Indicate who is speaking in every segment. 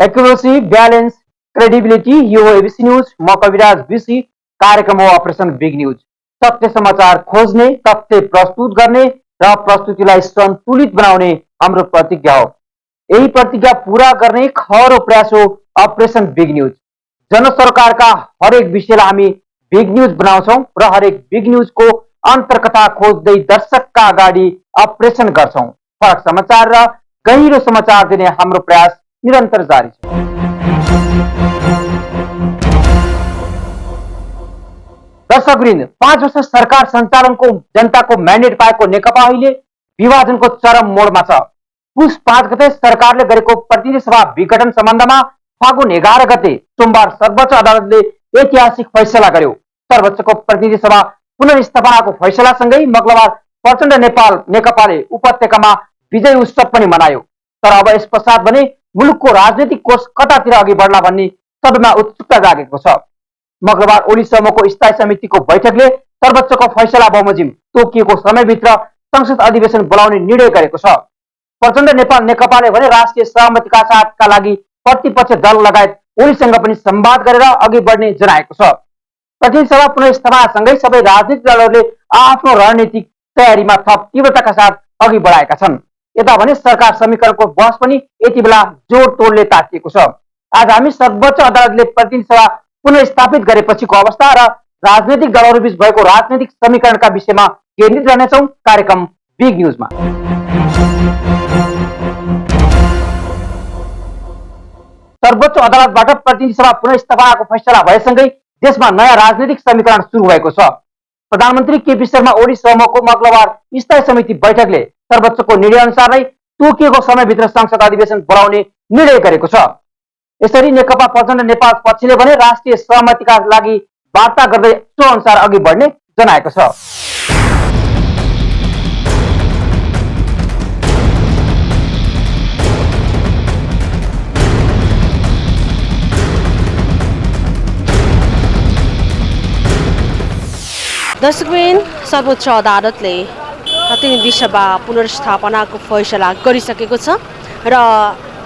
Speaker 1: Accuracy, balance, credibility. यो हो ABC news. म कविराज विसी। कार्यक्रम हो अपरेसन बिग न्यूज। सत्य समाचार खोज्ने, तथ्य प्रस्तुत गर्ने र प्रस्तुतिलाई सन्तुलित बनाउने हाम्रो प्रतिज्ञा हो। यही प्रतिज्ञा पूरा गर्ने खरो प्रयास हो अपरेसन बिग न्यूज। जनसरकारका हरेक विषयलाई हामी बिग न्यूज बनाउँछौँ र हरेक बिग न्यूजको अन्तर्कथा खोज्दै दर्शकका अगाडि अपरेसन गर्छौँ। फरक समाचार र गहिरो समाचार दिने हाम्रो प्रयास निरन्तर जारी छ। दर्शकवृन्द, 5 वर्ष सरकार सञ्चालनको जनताको म्यान्डेट पाएको नेकपा अहिले विभाजनको चरम मोडमा छ। पुस 5 गते सरकारले गरेको प्रतिनिधि सभा विघटन सम्बन्धमा फागुन 11 गते सोमबार सर्वोच्च अदालतले ऐतिहासिक फैसला गर्यो। सर्वोच्चको प्रतिनिधि सभा पुनर्स्थापनाको फैसलासँगै मंगलबार प्रचण्ड नेपाल नेकपाले उपत्यकामा विजय उत्सव पनि मनायो। तर अब यस पश्चात भने मुलुकको राजनीतिक कोर्स कतातिर अघि बढ्ला भन्ने सबैमा उत्सुकता जागेको छ। मंगलबार ओली समूहको स्थायी समितिको बैठकले सर्वोच्चको फैसला बमोजिम तोकिएको समयभित्र संसद अधिवेशन बोलाउने निर्णय गरेको छ। प्रचण्ड नेपाल नेकपाले भने राष्ट्रिय सहमतिका साथका लागि प्रतिपक्ष दल लगायत ओलीसँग पनि संवाद गरेर अघि बढ्ने जनाएको छ। प्रतिनिधि सभा पुनर्स्थापनासँगै सबै राजनीतिक दलहरूले आफ्नो रणनीतिक तयारीमा थप तीव्रताका साथ अघि बढाएका छन्। यता भने सरकार समीकरणको बहस पनि यति बेला जोड तोडले तातिएको छ। आज हामी सर्वोच्च अदालतले प्रतिनिधि सभा पुनर्स्थापित गरेपछिको अवस्था र राजनीतिक दलहरूबीच भएको राजनीतिक समीकरणका विषयमा केन्द्रित रहनेछौँ कार्यक्रम बिग न्यूजमा। सर्वोच्च अदालतबाट प्रतिनिधि सभा पुनर्स्थापनाको फैसला भएसँगै देशमा नयाँ राजनीतिक समीकरण सुरु भएको छ। प्रधानमन्त्री केपी शर्मा ओली समूहको मंगलबार स्थायी समिति बैठकले सर्वोच्चको निर्णय अनुसार नै तोकिएको समयभित्र संसद अधिवेशन बोलाउने निर्णय गरेको छ। यसरी नेकपा प्रचण्ड नेपाल पक्षले भने राष्ट्रिय सहमतिका लागि वार्ता गर्दै सो अनुसार अघि बढ्ने जनाएको छ।
Speaker 2: दर्शकवृन्द, सर्वोच्च अदालतले प्रतिनिधि सभा पुनर्स्थापनाको फैसला गरिसकेको छ र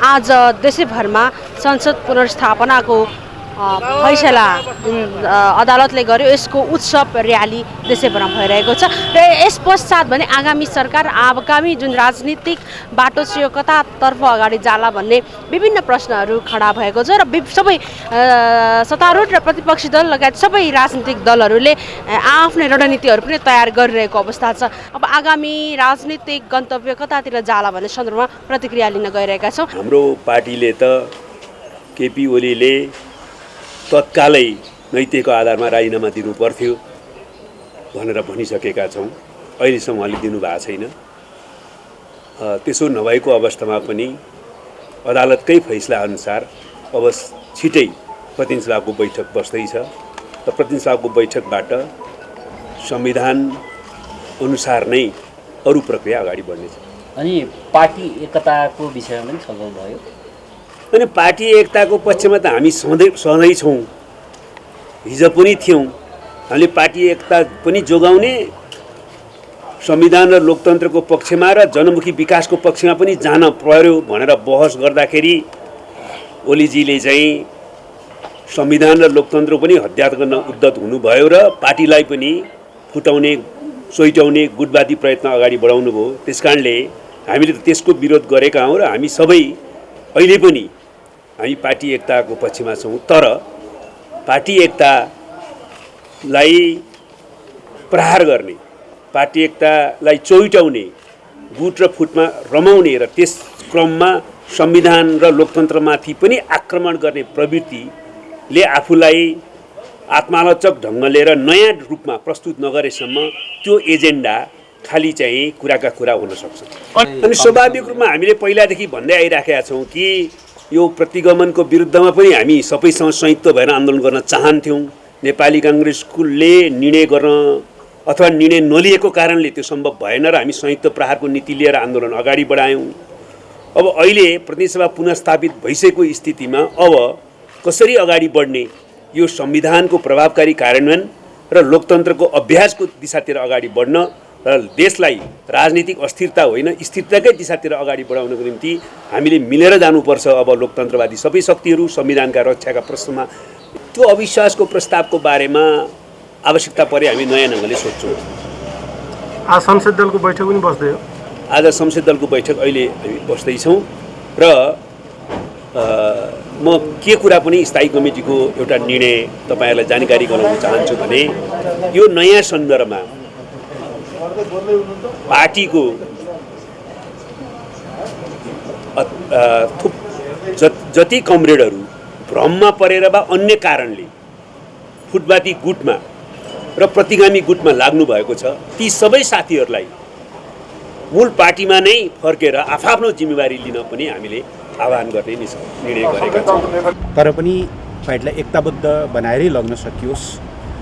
Speaker 2: आज देशैभरमा संसद पुनर्स्थापनाको फैसला अदालतले गर्यो। यसको उत्सव र्याली देशैभरमा भइरहेको छ र यस पश्चात भने आगामी सरकार आगामी जुन राजनीतिक बाटो छ यो कतातर्फ अगाडि जाला भन्ने विभिन्न प्रश्नहरू खडा भएको छ र सबै सत्तारूढ र प्रतिपक्षी दल लगायत सबै राजनीतिक दलहरूले आफ्नै रणनीतिहरू पनि तयार गरिरहेको अवस्था छ। अब आगामी राजनीतिक गन्तव्य कतातिर जाला भन्ने सन्दर्भमा प्रतिक्रिया लिन गइरहेका छौँ।
Speaker 3: हाम्रो पार्टीले त केपी ओलीले तत्कालै नैतिक आधारमा राजीनामा दिनु पर्थ्यो भनेर भनिसकेका छौँ। अहिलेसम्म उहाँले दिनुभएको छैन। त्यसो नभएको अवस्थामा पनि अदालतकै फैसला अनुसार अब छिटै प्रतिनिधि सभाको बैठक बस्दैछ र प्रतिनिधि सभाको बैठकबाट संविधान अनुसार नै अरू प्रक्रिया अगाडि बढ्नेछ।
Speaker 4: अनि पार्टी एकताको विषयमा पनि छलफल भयो।
Speaker 3: अनि पार्टी एकताको पक्षमा त हामी सधैँ छौँ, हिजो पनि थियौँ। हामीले पार्टी एकता पनि जोगाउने, संविधान र लोकतन्त्रको पक्षमा र जनमुखी विकासको पक्षमा पनि जान पर्यो भनेर बहस गर्दाखेरि ओलीजीले चाहिँ संविधान र लोकतन्त्र पनि हत्या गर्न उद्यत हुनुभयो र पार्टीलाई पनि फुटाउने सोइटाउने गुटवादी प्रयत्न अगाडि बढाउनु भयो। त्यसकारणले हामीले त त्यसको विरोध गरेका हौँ र हामी सबै अहिले पनि हामी पार्टी एकताको पक्षमा छौँ। तर पार्टी एकतालाई प्रहार गर्ने, पार्टी एकतालाई चोइटाउने, गुट र फुटमा रमाउने र त्यस क्रममा संविधान र लोकतन्त्रमाथि पनि आक्रमण गर्ने प्रवृत्तिले आफूलाई आत्मालोचक ढङ्गले र नयाँ रूपमा प्रस्तुत नगरेसम्म त्यो एजेन्डा खाली चाहिँ कुराका कुरा हुन सक्छ। अनि स्वाभाविक रूपमा हामीले पहिलादेखि भन्दै आइराखेका छौँ कि यो प्रतिगमनको विरुद्धमा पनि हामी सबैसँग संयुक्त भएर आन्दोलन गर्न चाहन्थ्यौँ। नेपाली काङ्ग्रेसले निर्णय गर्न अथवा निर्णय नलिएको कारणले त्यो सम्भव भएन र हामी संयुक्त प्रहारको नीति लिएर आन्दोलन अगाडि बढायौँ। अब अहिले प्रतिनिधि सभा पुनर्स्थापित भइसकेको स्थितिमा अब कसरी अगाडि बढ्ने, यो संविधानको प्रभावकारी कार्यान्वयन र लोकतन्त्रको अभ्यासको दिशातिर अगाडि बढ्न र देशलाई राजनीतिक अस्थिरता होइन स्थिरताकै दिशातिर अगाडि बढाउनको निम्ति हामीले मिलेर जानुपर्छ। अब लोकतन्त्रवादी सबै शक्तिहरू संविधानका रक्षाका प्रश्नमा त्यो अविश्वासको प्रस्तावको बारेमा आवश्यकता परे हामी नयाँ ढङ्गले सोध्छौँ।
Speaker 5: आज संसद दलको बैठक पनि बस्दै हो।
Speaker 3: आज संसद दलको बैठक अहिले हामी बस्दैछौँ र म के कुरा पनि स्थायी कमिटीको एउटा निर्णय तपाईँहरूलाई जानकारी गराउन चाहन्छु भने यो नयाँ सन्दर्भमा पार्टीको जति कमरेडहरू भ्रममा परेर वा अन्य कारणले फुटपाती गुटमा र प्रतिगामी गुटमा लाग्नु भएको छ, ती सबै साथीहरूलाई मूल पार्टीमा नै फर्केर आफ्नो जिम्मेवारी लिन पनि हामीले आह्वान गर्ने निर्णय गरेका छौँ।
Speaker 6: तर पनि पार्टीलाई एकताबद्ध बनाएरै लग्न सकियोस्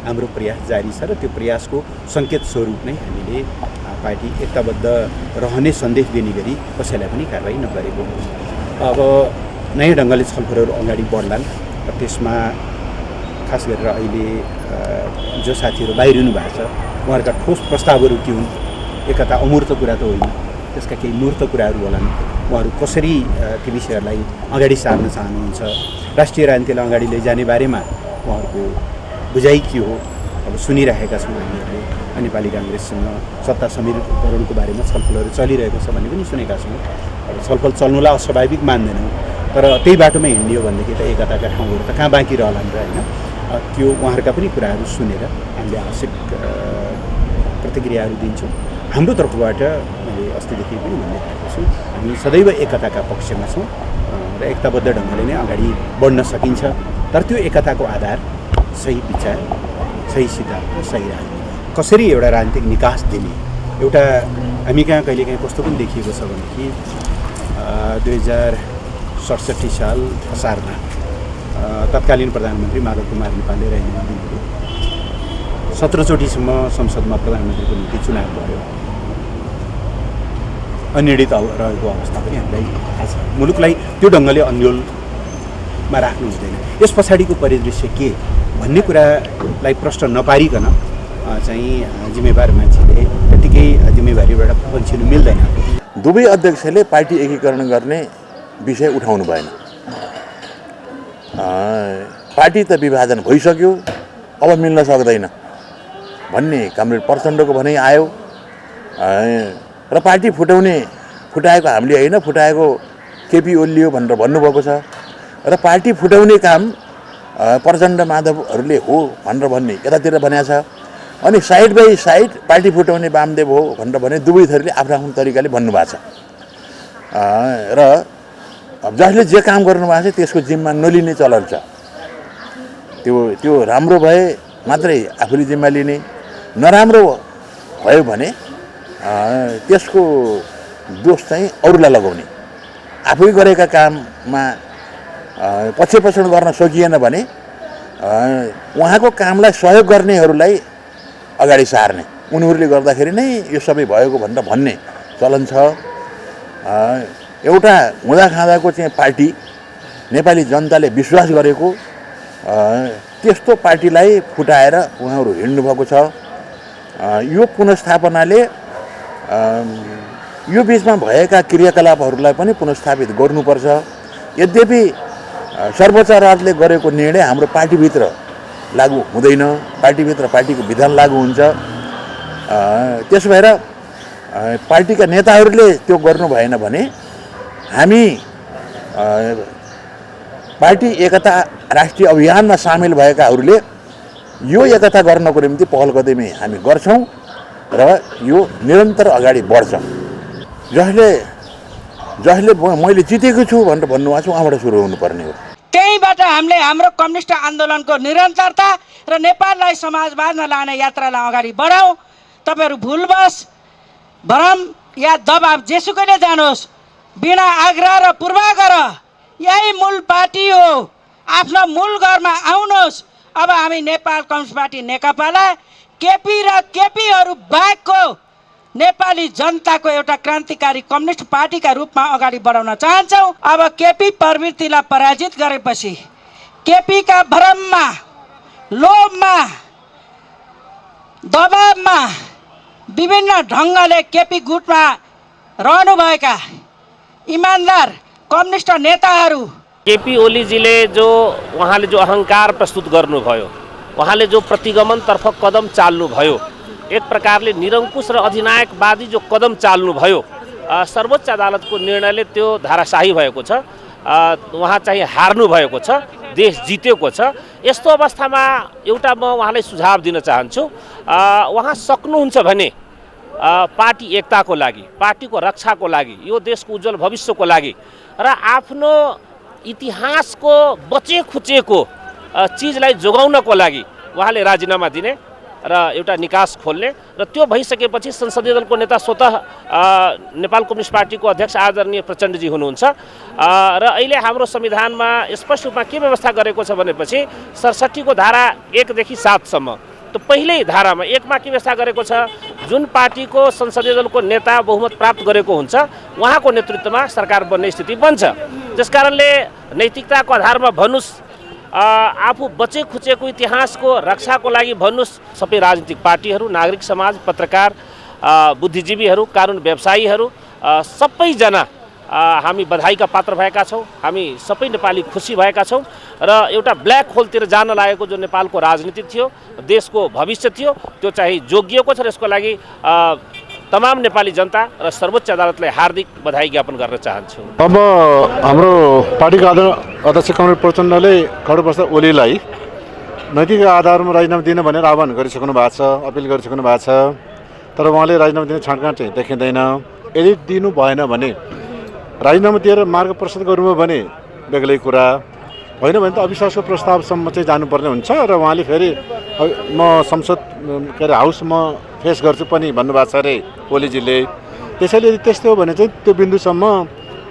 Speaker 6: हाम्रो प्रयास जारी छ र त्यो प्रयासको सङ्केत स्वरूप नै हामीले पार्टी एकताबद्ध रहने सन्देश दिने गरी कसैलाई पनि कारबाही नगरेको हो। अब नयाँ ढङ्गले छलफलहरू अगाडि बढ्लान् र त्यसमा खास गरेर अहिले जो साथीहरू बाहिरिनु भएको छ उहाँहरूका ठोस प्रस्तावहरू के हुन्, एकता अमूर्त कुरा त होइन, त्यसका केही मूर्त कुराहरू होलान्। उहाँहरू कसरी ती विषयहरूलाई अगाडि सार्न चाहनुहुन्छ, राष्ट्रिय राजनीतिलाई अगाडि लैजाने बारेमा उहाँहरूको बुझाइ के हो। अब सुनिरहेका छौँ हामीहरूले नेपाली काङ्ग्रेससँग सत्ता समीकरणको बारेमा छलफलहरू चलिरहेको छ भन्ने पनि सुनेका छौँ। अब छलफल चल्नुलाई अस्वाभाविक मान्दैनौँ, तर त्यही बाटोमा हिँडियो भनेदेखि त एकताका ठाउँहरू त कहाँ बाँकी रहलान् र होइन। त्यो उहाँहरूका पनि कुराहरू सुनेर हामीले आवश्यक प्रतिक्रियाहरू दिन्छौँ। हाम्रो तर्फबाट मैले अस्तिदेखि पनि भनिरहेको छु, हामी सदैव एकताका पक्षमा छौँ र एकताबद्ध ढङ्गले नै अगाडि बढ्न सकिन्छ। तर त्यो एकताको आधार सही विचार, सही सिद्धान्त, सही राजनीति, कसरी एउटा राजनीतिक निकास दिने। एउटा हामी कहाँ कहिलेकाहीँ कस्तो पनि देखिएको छ भनेदेखि 2067 साल असारमा तत्कालीन प्रधानमन्त्री माधव कुमार नेपालले रहेका दिनहरू 17 चोटिसम्म संसदमा प्रधानमन्त्रीको निम्ति चुनाव भयो। अनिर्णित रहेको अवस्था पनि हामीलाई थाहा छ। मुलुकलाई त्यो ढङ्गले अन्यलमा राख्नु हुँदैन। यस पछाडिको परिदृश्य के भन्ने कुरालाई प्रश्न नपारिकन चाहिँ जिम्मेवार मान्छेले त्यतिकै जिम्मेवारीबाट पन्छिनु मिल्दैन।
Speaker 7: दुवै अध्यक्षले पार्टी एकीकरण गर्ने विषय उठाउनु भएन। पार्टी त विभाजन भइसक्यो, अब मिल्न सक्दैन भन्ने कमरेड प्रचण्डको भनाइ आयो र पार्टी फुटाएको हामीले होइन, फुटाएको केपी ओलीले भनेर भन्नुभएको छ र पार्टी फुटाउने काम प्रचण्ड माधवहरूले हो भनेर भन्ने यतातिर भनेको छ। अनि साइड बाई साइड पार्टी फुटाउने वामदेव हो भनेर भने दुवै थरीले आफ्नो आफ्नो तरिकाले भन्नुभएको छ र जसले जे काम गर्नुभएको छ त्यसको जिम्मा नलिने चलन छ। त्यो राम्रो भए मात्रै आफूले जिम्मा लिने, नराम्रो भयो भने त्यसको दोष चाहिँ अरूलाई लगाउने। आफै गरेका काममा पक्षपोषण गर्न सकिएन भने उहाँको कामलाई सहयोग गर्नेहरूलाई अगाडि सार्ने, उनीहरूले गर्दाखेरि नै यो सबै भएको भनेर भन्ने चलन छ। एउटा हुँदाखाँदाको चाहिँ पार्टी नेपाली जनताले विश्वास गरेको त्यस्तो पार्टीलाई फुटाएर उहाँहरू हिँड्नुभएको छ। यो पुनर्स्थापनाले यो बिचमा भएका क्रियाकलापहरूलाई पनि पुनर्स्थापित गर्नुपर्छ। यद्यपि सर्वोच्च अदालतले गरेको निर्णय हाम्रो पार्टीभित्र लागू हुँदैन, पार्टीभित्र पार्टीको विधान लागू हुन्छ। त्यसो भएर पार्टीका नेताहरूले त्यो गर्नु भएन भने हामी पार्टी एकता राष्ट्रिय अभियानमा सामेल भएकाहरूले यो एकता गर्नको निम्ति पहल कदमी हामी गर्छौँ र यो निरन्तर अगाडि बढ्छ। जसले मैले जितेको छु भनेर भन्नुभएको छ उहाँबाट सुरु हुनुपर्ने हो।
Speaker 8: त्यहीबाट हामीले हाम्रो कम्युनिस्ट आन्दोलनको निरन्तरता र नेपाललाई समाजवादमा लाने यात्रालाई अगाडि बढाउँ। तपाईँहरू भुलवश भ्रम या दबाब जेसुकैले जानुहोस्, बिना आग्रह र पूर्वाग्रह यही मूल पार्टी हो, आफ्नो मूल घरमा आउनुहोस्। अब हामी नेपाल कम्युनिस्ट पार्टी नेकपालाई केपी र केपीहरू बाहेकको नेपाली जनताको एउटा क्रान्तिकारी कम्युनिस्ट पार्टीका रूपमा अगाडि बढाउन चाहन्छौँ। अब केपी प्रवृत्तिलाई पराजित गरेपछि केपीका भ्रममा, लोभमा, दबाबमा विभिन्न ढङ्गले केपी गुटमा रहनुभएका इमान्दार कम्युनिस्ट नेताहरू
Speaker 9: केपी ओलीजीले जो उहाँले जो अहङ्कार प्रस्तुत गर्नुभयो, उहाँले जो प्रतिगमनतर्फ कदम चाल्नुभयो, एक प्रकारले निरङ्कुश र अधिनायकवादी जो कदम चाल्नुभयो, सर्वोच्च अदालतको निर्णयले त्यो धाराशाही भएको छ। उहाँ चाहिँ हार्नु भएको छ, देश जितेको छ। यस्तो अवस्थामा एउटा म उहाँलाई सुझाव दिन चाहन्छु, उहाँ सक्नुहुन्छ भने पार्टी एकताको लागि, पार्टीको रक्षाको लागि, यो देशको उज्जवल भविष्यको लागि र आफ्नो इतिहासको बचे खुचेको चिजलाई जोगाउनको लागि उहाँले राजीनामा दिने र एउटा निकास खोल्ने र त्यो भइसकेपछि संसदीय दलको नेता स्वतः नेपाल कम्युनिस्ट पार्टीको अध्यक्ष आदरणीय प्रचण्डजी हुनुहुन्छ र अहिले हाम्रो संविधानमा स्पष्ट रूपमा के व्यवस्था गरेको छ भनेपछि 67 को धारा 1 देखि 7 सम्म त पहिल्यै धारामा 1 मा के व्यवस्था गरेको छ, जुन पार्टीको संसदीय दलको नेता बहुमत प्राप्त गरेको हुन्छ उहाँको नेतृत्वमा सरकार बन्ने स्थिति बन्छ। त्यसकारणले नैतिकताको आधारमा भन्नुस्, आफू बचे खुचेको इतिहासको रक्षाको लागि भन्नुस्, सबै राजनीतिक पार्टीहरू, नागरिक समाज, पत्रकार, बुद्धिजीवीहरू, कानुन व्यवसायीहरू सबैजना हामी बधाईका पात्र भएका छौँ। हामी सबै नेपाली खुसी भएका छौँ र एउटा ब्ल्याक होलतिर जान लागेको जो नेपालको राजनीति थियो, देशको भविष्य थियो, त्यो चाहिँ जोगिएको छ र यसको लागि तमाम नेपाली जनता र सर्वोच्च अदालतलाई हार्दिक बधाई ज्ञापन गर्न चाहन्छु।
Speaker 5: अब हाम्रो पार्टीका अध्यक्ष कमरेड प्रचण्डले खड्गप्रसाद ओलीलाई नैतिक आधारमा राजीनामा दिन भनेर आह्वान गरिसक्नु भएको छ, अपिल गरिसक्नु भएको छ, तर उहाँले राजीनामा दिने छाँटकाँट चाहिँ देखिँदैन। यदि दिनु भएन भने राजीनामा दिएर मार्ग प्रशस्त गर्नुभयो भने बेग्लै कुरा, होइन भने त अविश्वासको प्रस्तावसम्म चाहिँ जानुपर्ने हुन्छ र उहाँले फेरि म संसद के अरे हाउस म फेस गर्छु पनि भन्नुभएको छ अरे ओलीजीले। त्यसैले यदि त्यस्तै हो भने चाहिँ त्यो बिन्दुसम्म,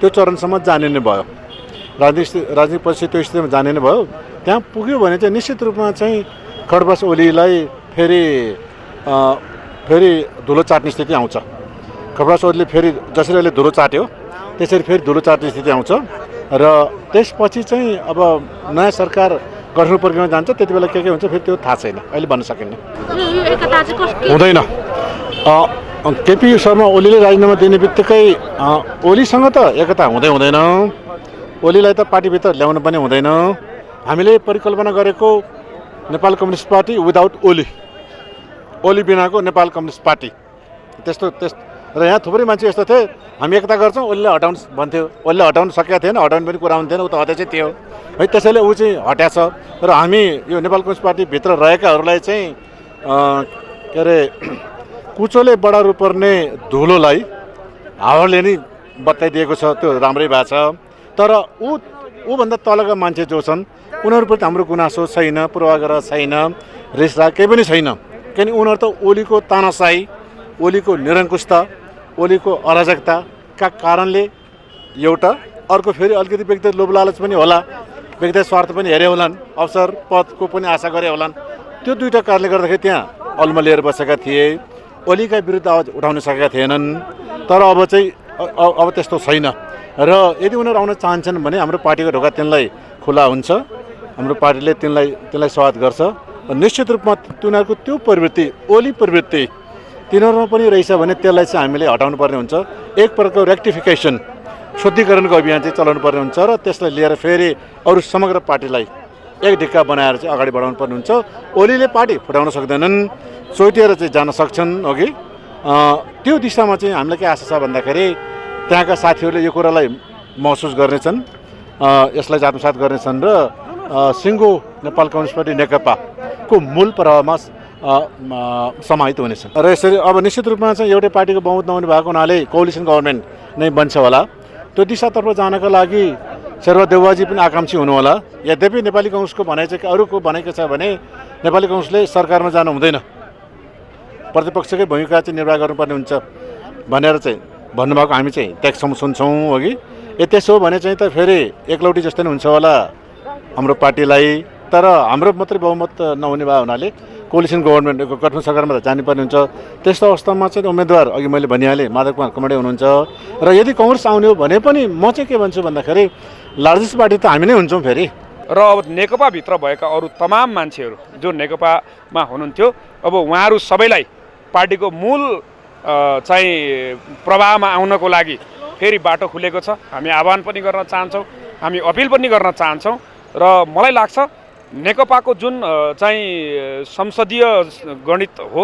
Speaker 5: त्यो चरणसम्म जाने नै भयो, राजनीतिक परिस्थिति त्यो स्थितिमा जाने नै भयो। त्यहाँ पुग्यो भने चाहिँ निश्चित रूपमा चाहिँ खड्गप्रसाद ओलीलाई फेरि धुलो चाट्ने स्थिति आउँछ। खड्गप्रसाद ओलीले फेरि जसरी अहिले धुलो चाट्यो त्यसरी फेरि धुलो चाट्ने स्थिति आउँछ र त्यसपछि चाहिँ अब नयाँ सरकार गठन प्रक्रियामा जान्छ, त्यति बेला के हुन्छ फेरि त्यो थाहा छैन, अहिले भन्न सकिन्न, हुँदैन। केपी शर्मा ओलीले राजीनामा दिने बित्तिकै ओलीसँग त एकता हुँदैन, ओलीलाई त पार्टीभित्र ल्याउनु पनि हुँदैन। हामीले परिकल्पना गरेको Nepal Communist Party without Oli बिनाको नेपाल कम्युनिस्ट पार्टी त्यस्तो र यहाँ थुप्रै मान्छे यस्तो थिए, हामी एकता गर्छौँ, ओलीले हटाउनु भन्थ्यो, ओलीले हटाउनु सकेका थिएन, हटाउनु पनि कुरा हुन्थेन, ऊ त अध्यक्ष थियो है। त्यसैले ऊ चाहिँ हट्याछ र हामी यो नेपाल कम्युनिस्ट पार्टीभित्र रहेकाहरूलाई चाहिँ के अरे कुचोले बढाउनु पर्ने धुलोलाई हावाले नै बताइदिएको छ, त्यो राम्रै भएको छ। तर ऊभन्दा तलका मान्छे जो छन् उनीहरूप्रति हाम्रो गुनासो छैन, पूर्वाग्रह छैन, रिसराग केही पनि छैन। किनकि उनीहरू त ओलीको तानाशाही, ओलीको निरङ्कुशता, ओलीको अराजकताका कारणले एउटा, अर्को फेरि अलिकति व्यक्तिगत लोभ लालच पनि होला, व्यक्तिगत स्वार्थ पनि हेरे होलान्, अवसर पदको पनि आशा गरे होलान्। त्यो दुईवटा कारणले गर्दाखेरि त्यहाँ अल्मलिएर बसेका थिए, ओलीका विरुद्ध आवाज उठाउन सकेका थिएनन्। तर अब चाहिँ अब त्यस्तो छैन र यदि उनीहरू आउन चाहन्छन् भने हाम्रो पार्टीको ढोका तिनलाई खुला हुन्छ, हाम्रो पार्टीले तिनलाई स्वागत गर्छ। निश्चित रूपमा तिनीहरूको त्यो प्रवृत्ति, ओली प्रवृत्ति तिनीहरूमा पनि रहेछ भने त्यसलाई चाहिँ हामीले हटाउनु पर्ने हुन्छ। एक प्रकारको रेक्टिफिकेसन, शुद्धिकरणको अभियान चाहिँ चलाउनु पर्ने हुन्छ र त्यसलाई लिएर फेरि अरू समग्र पार्टीलाई एक ढिक्का बनाएर चाहिँ अगाडि बढाउनु पर्ने हुन्छ। ओलीले पार्टी फुटाउन सक्दैनन्, चोइटिएर चाहिँ जान सक्छन् अघि। त्यो दिशामा चाहिँ हामीलाई के आशा छ भन्दाखेरि त्यहाँका साथीहरूले यो कुरालाई महसुस गर्नेछन्, यसलाई आत्मसात गर्नेछन् र सिङ्गो नेपाल कम्युनिस्ट पार्टी नेकपाको मूल प्रभावमा समाहित हुनेछ र यसरी अब निश्चित रूपमा चाहिँ एउटै पार्टीको बहुमत नहुने भएको हुनाले कोअलिसन गभर्मेन्ट नै बन्छ होला। त्यो दिशातर्फ जानका लागि शेरबहादुर देउवाजी पनि आकाङ्क्षी हुनुहोला। यद्यपि नेपाली कङ्ग्रेसको भनाइ चाहिँ अरूको भनाइ के छ भने नेपाली कङ्ग्रेसले सरकारमा जानु हुँदैन, प्रतिपक्षकै भूमिका चाहिँ निर्वाह गर्नुपर्ने हुन्छ भनेर चाहिँ भन्नुभएको हामी चाहिँ ट्याक्सम्म सुन्छौँ अघि। त्यसो हो भने चाहिँ त फेरि एकलौटी जस्तै नै हुन्छ होला हाम्रो पार्टीलाई। तर हाम्रो मात्रै बहुमत नहुने भए हुनाले कोअलिसन गभर्मेन्टको गठन सरकारमा त जानुपर्ने हुन्छ। त्यस्तो अवस्थामा चाहिँ उम्मेदवार अघि मैले भनिहालेँ माधव कुमार कमरेड हुनुहुन्छ र यदि कङ्ग्रेस आउने हो भने पनि म चाहिँ के भन्छु भन्दाखेरि लार्जेस्ट पार्टी त हामी नै हुन्छौँ फेरि।
Speaker 10: र अब नेकपाभित्र भएका अरू तमाम मान्छेहरू जो नेकपामा हुनुहुन्थ्यो, अब उहाँहरू सबैलाई पार्टीको मूल चाहिँ प्रवाहमा आउनको लागि फेरि बाटो खुलेको छ। हामी आह्वान पनि गर्न चाहन्छौँ, हामी अपिल पनि गर्न चाहन्छौँ र मलाई लाग्छ नेकपाको जुन चाहिँ संसदीय गणित हो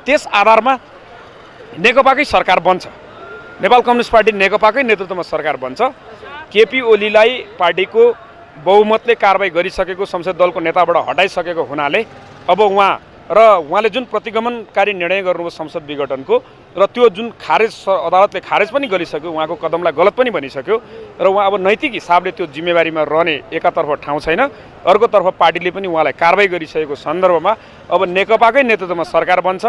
Speaker 10: त्यस आधारमा नेकपाकै सरकार बन्छ। नेपाल कम्युनिस्ट पार्टी नेकपाकै नेतृत्वमा सरकार बन्छ। केपी ओलीलाई पार्टीको बहुमतले कारबाही गरिसकेको संसद दलको नेताबाट हटाइसकेको हुनाले अब उहाँले जुन प्रतिगमनकारी निर्णय गर्नुभयो संसद विघटनको र त्यो जुन अदालतले खारेज पनि गरिसक्यो, उहाँको कदमलाई गलत पनि भनिसक्यो र उहाँ अब नैतिक हिसाबले त्यो जिम्मेवारीमा रहने एकातर्फ ठाउँ छैन, अर्कोतर्फ पार्टीले पनि उहाँलाई कारबाही गरिसकेको सन्दर्भमा अब नेकपाकै नेतृत्वमा सरकार बन्छ।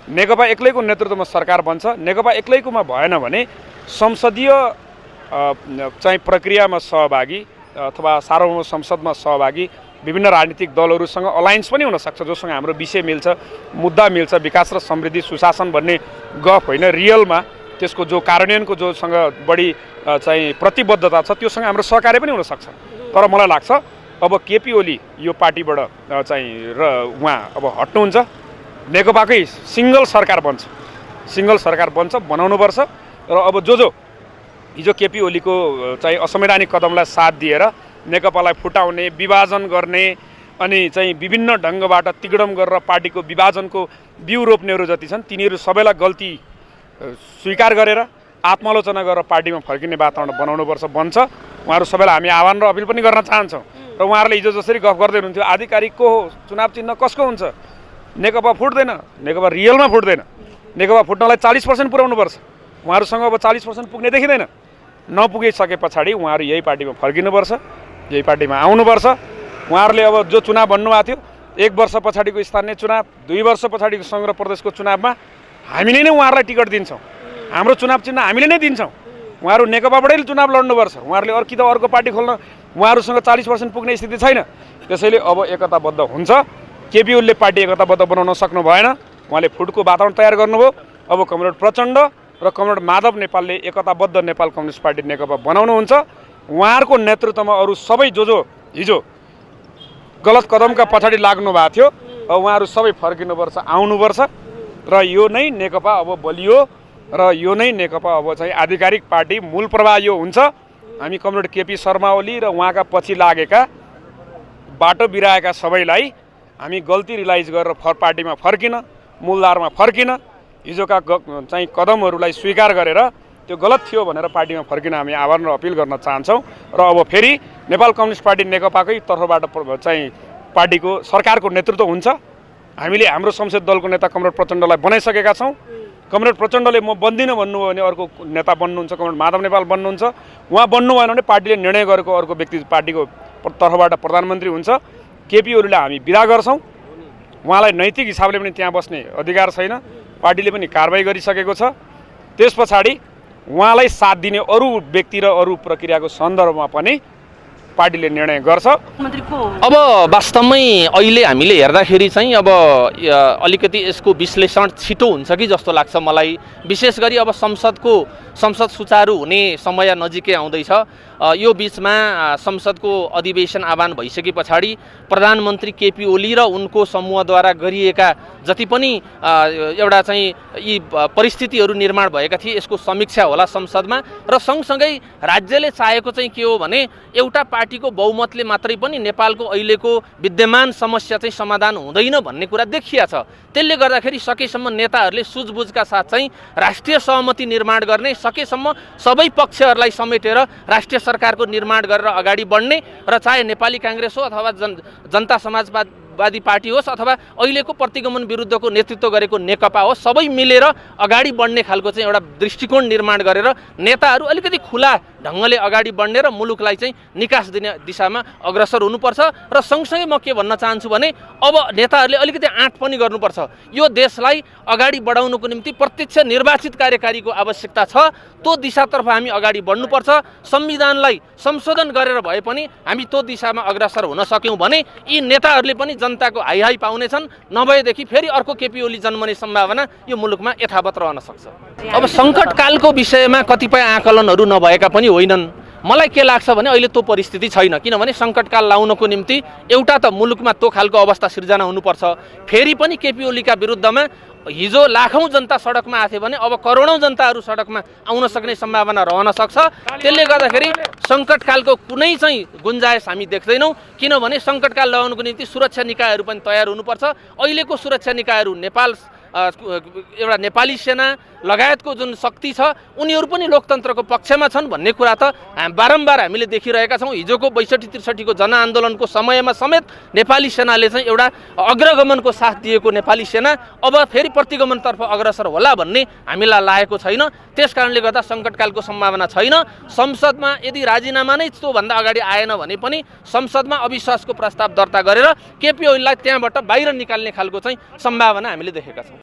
Speaker 10: नेकपा एक्लैको नेतृत्वमा सरकार बन्छ। नेकपा एक्लैकोमा भएन भने संसदीय चाहिँ प्रक्रियामा सहभागी अथवा सार्वभौम संसदमा सहभागी विभिन्न राजनीतिक दलहरूसँग अलायन्स पनि हुनसक्छ, जोसँग हाम्रो विषय मिल्छ, मुद्दा मिल्छ, विकास र समृद्धि सुशासन भन्ने गफ होइन, रियलमा त्यसको जो कार्यान्वयनको जोसँग बढी चाहिँ प्रतिबद्धता छ त्योसँग हाम्रो सहकार्य पनि हुनसक्छ। तर मलाई लाग्छ अब केपी ओली यो पार्टीबाट चाहिँ र उहाँ अब हट्नुहुन्छ, नेकपाकै सिङ्गल सरकार बन्छ, बनाउनुपर्छ र अब जो हिजो केपी ओलीको चाहिँ असंवैधानिक कदमलाई साथ दिएर नेकपालाई फुटाउने, विभाजन गर्ने अनि चाहिँ विभिन्न ढङ्गबाट तिगडम गरेर पार्टीको विभाजनको बिउ रोप्नेहरू जति छन् तिनीहरू सबैलाई गल्ती स्वीकार गरेर आत्मालोचना गरेर पार्टीमा फर्किने वातावरण बनाउनुपर्छ, बन्छ। उहाँहरू सबैलाई हामी आह्वान र अपिल पनि गर्न चाहन्छौँ र उहाँहरूले हिजो जसरी गफ गर्दै हुनुहुन्थ्यो आधिकारिकको हो चुनाव चिन्ह कसको हुन्छ, नेकपा फुट्दैन, नेकपा रियलमा फुट्दैन, नेकपा फुट्नलाई 40% पुर्याउनुपर्छ। उहाँहरूसँग अब 40% पुग्ने देखिँदैन। नपुगिसके पछाडि उहाँहरू यही पार्टीमा फर्किनुपर्छ, यही पार्टीमा आउनुपर्छ। उहाँहरूले अब जो चुनाव भन्नुभएको थियो 1 वर्ष पछाडिको स्थानीय चुनाव, 2 वर्ष पछाडिको सङ्घ र प्रदेशको चुनावमा हामीले नै उहाँहरूलाई टिकट दिन्छौँ, हाम्रो चुनाव चिन्ह हामीले नै दिन्छौँ। उहाँहरू नेकपाबाटै चुनाव लड्नुपर्छ। उहाँहरूले अर्को पार्टी खोल्न उहाँहरूसँग 40% पुग्ने स्थिति छैन। त्यसैले अब एकताबद्ध हुन्छ। केपी ओलीले पार्टी एकताबद्ध बनाउन सक्नु भएन, उहाँले फुटको वातावरण तयार गर्नुभयो। अब कमरेड प्रचण्ड र कमरेड माधव नेपालले एकताबद्ध नेपाल कम्युनिस्ट पार्टी नेकपा बनाउनुहुन्छ। उहाँहरूको नेतृत्वमा अरू सबै जो हिजो गलत कदमका पछाडि लाग्नु भएको थियो अब उहाँहरू सबै फर्किनुपर्छ, आउनुपर्छ र यो नै नेकपा अब बलियो र यो नै नेकपा अब चाहिँ आधिकारिक पार्टी मूल प्रवाह यो हुन्छ। हामी कमरेड केपी शर्मा ओली र उहाँका पछि लागेका बाटो बिराएका सबैलाई हामी गल्ती रियलाइज गरेर पार्टीमा फर्किन, मूलधारमा फर्किन, हिजोका चाहिँ कदमहरूलाई स्वीकार गरेर त्यो गलत थियो भनेर पार्टीमा फर्किन हामी आह्वान र अपिल गर्न चाहन्छौँ। र अब फेरि नेपाल कम्युनिस्ट पार्टी नेकपाकै तर्फबाट चाहिँ पार्टीको सरकारको नेतृत्व हुन्छ। हामीले हाम्रो संसद दलको नेता कमरेड प्रचण्डलाई बनाइसकेका छौँ। कमरेड प्रचण्डले म बन्दिनँ भन्नुभयो भने अर्को नेता बन्नुहुन्छ, कमरेड माधव नेपाल बन्नुहुन्छ। उहाँ बन्नु भएन भने पार्टीले निर्णय गरेको अर्को व्यक्ति पार्टीको तर्फबाट प्रधानमन्त्री हुन्छ। केपी ओलीलाई हामी विदा गर्छौँ। उहाँलाई नैतिक हिसाबले पनि त्यहाँ बस्ने अधिकार छैन, पार्टीले पनि कारबाही गरिसकेको छ। त्यस पछाडि उहाँलाई साथ दिने अरू व्यक्ति र अरू प्रक्रियाको सन्दर्भमा पनि पार्टीले निर्णय गर्छ।
Speaker 9: अब वास्तवमै अहिले हामीले हेर्दाखेरि चाहिँ अब अलिकति यसको विश्लेषण छिटो हुन्छ कि जस्तो लाग्छ मलाई। विशेष गरी अब संसद सुचारू हुने समय नजिकै आउँदैछ। यो बिचमा संसदको अधिवेशन आह्वान भइसके पछाडि प्रधानमन्त्री केपी ओली र उनको समूहद्वारा गरिएका जति पनि एउटा चाहिँ यी परिस्थितिहरू निर्माण भएका थिए यसको समीक्षा होला संसदमा। र सँगसँगै राज्यले चाहेको चाहिँ के हो भने एउटा पार्टीको बहुमतले मात्रै पनि नेपालको अहिलेको विद्यमान समस्या चाहिँ समाधान हुँदैन भन्ने कुरा देखिया छ। त्यसले गर्दाखेरि सकेसम्म नेताहरूले सुझबुझका साथ चाहिँ राष्ट्रिय सहमति निर्माण गर्ने, सकेसम्म सबै पक्षहरूलाई समेटेर राष्ट्रिय सरकारको निर्माण गरेर अगाडि बढ्ने र चाहे नेपाली काङ्ग्रेस हो अथवा जनता समाजवादी पार्टी होस् अथवा अहिलेको प्रतिगमन विरुद्धको नेतृत्व गरेको नेकपा होस्, सबै मिलेर अगाडि बढ्ने खालको चाहिँ एउटा दृष्टिकोण निर्माण गरेर नेताहरू अलिकति खुला ढङ्गले अगाडि बढ्ने र मुलुकलाई चाहिँ निकास दिने दिशामा अग्रसर हुनुपर्छ। र सँगसँगै म के भन्न चाहन्छु भने अब नेताहरूले अलिकति आँट पनि गर्नुपर्छ। यो देशलाई अगाडि बढाउनुको निम्ति प्रत्यक्ष निर्वाचित कार्यकारीको आवश्यकता छ। त्यो दिशातर्फ हामी अगाडि बढ्नुपर्छ। संविधानलाई संशोधन गरेर भए पनि हामी त्यो दिशामा अग्रसर हुन सक्यौँ भने यी नेताहरूले पनि जनताको हाई पाउनेछन्। नभएदेखि फेरि अर्को केपी ओली जन्मने सम्भावना यो मुलुकमा यथावत रहन सक्छ। अब सङ्कटकालको विषयमा कतिपय आकलनहरू नभएका पनि होइनन्। मलाई के लाग्छ भने अहिले त्यो परिस्थिति छैन, किनभने सङ्कटकाल लाउनको निम्ति एउटा त मुलुकमा त्यो खालको अवस्था सिर्जना हुनुपर्छ। फेरि पनि केपी ओलीका विरुद्धमा हिजो लाखौँ जनता सडकमा आथे भने अब करोडौँ जनताहरू सडकमा आउन सक्ने सम्भावना रहन सक्छ। त्यसले गर्दाखेरि सङ्कटकालको कुनै चाहिँ गुन्जायस हामी देख्दैनौँ, किनभने सङ्कटकाल लगाउनुको निम्ति सुरक्षा निकायहरू पनि तयार हुनुपर्छ। अहिलेको सुरक्षा निकायहरू एउटा नेपाली सेना लगायतको जुन शक्ति छ उनीहरू पनि लोकतन्त्रको पक्षमा छन् भन्ने कुरा त बारम्बार हामीले देखिरहेका छौँ। हिजोको 62-63 को जनआन्दोलनको समयमा समेत नेपाली सेनाले चाहिँ एउटा अग्रगमनको साथ दिएको नेपाली सेना अब फेरि प्रतिगमनतर्फ अग्रसर होला भन्ने हामीलाई लागेको छैन। त्यस कारणले गर्दा सङ्कटकालको सम्भावना छैन। संसदमा यदि राजीनामा नै त्योभन्दा अगाडि आएन भने पनि संसदमा अविश्वासको प्रस्ताव दर्ता गरेर केपी ओलीलाई त्यहाँबाट बाहिर निकाल्ने खालको चाहिँ सम्भावना हामीले देखेका छौँ।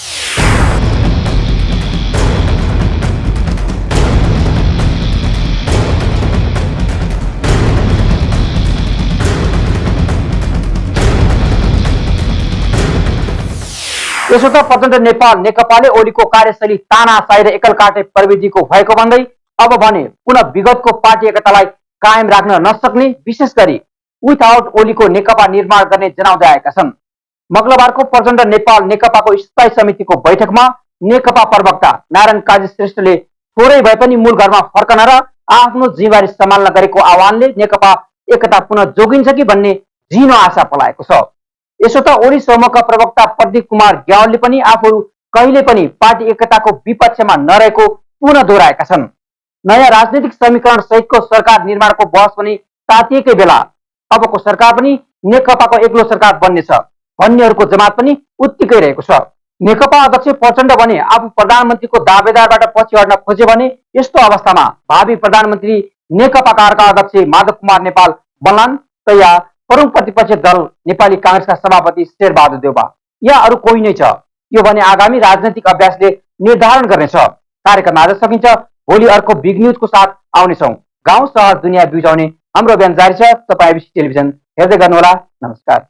Speaker 1: यसो त प्रचण्ड नेपाल नेकपाले ओलीको कार्यशैली तानाशाही र एकल काटे प्रविधिको भएको भन्दै अब भने पुनः विगतको पार्टी एकतालाई कायम राख्न नसक्ने, विशेष गरी विथआउट ओलीको नेकपा निर्माण गर्ने जनाउँदै आएका छन्। मंगलबारको प्रचण्ड नेपाल नेकपाको स्थायी समितिको बैठकमा नेकपा प्रवक्ता नारायण काजी श्रेष्ठले थोरै भए पनि मूल घरमा फर्कन र आफ्नो जिम्मेवारी सम्हाल्न गरेको आह्वानले नेकपा एकता पुनः जोगिन्छ कि भन्ने झिनो आशा पलाएको छ। यसो त ओली समूहका प्रवक्ता प्रदीप कुमार ग्यावलले पनि आफूहरू कहिले पनि पार्टी एकताको विपक्षमा नरहेको पुनः दोहोऱ्याएका छन्। नयाँ राजनीतिक समीकरण सहितको सरकार निर्माणको बहस पनि तातिएकै बेला अबको सरकार पनि नेकपाको एक्लो सरकार बन्नेछ भन्नेहरूको जमात पनि उत्तिकै रहेको छ। नेकपा अध्यक्ष प्रचण्ड भने आफू प्रधानमन्त्रीको दावेदारबाट पछि हट्न खोजे भने यस्तो अवस्थामा भावी प्रधानमन्त्री नेकपाका अध्यक्ष माधव कुमार नेपाल बन्लान् त या प्रमुख प्रतिपक्ष दल नेपाली कांग्रेसका सभापति शेरबहादुर देउबा या अरू कोही नै छ? यो भने आगामी राजनैतिक अभ्यासले निर्धारण गर्नेछ। कार्यक्रम आज सकिन्छ। भोलि अर्को बिग न्युजको साथ आउनेछौँ। गाउँ सहर दुनियाँ बिउजाउने हाम्रो अभियान जारी छ। तपाईँ एबिसी टेलिभिजन हेर्दै गर्नुहोला। नमस्कार।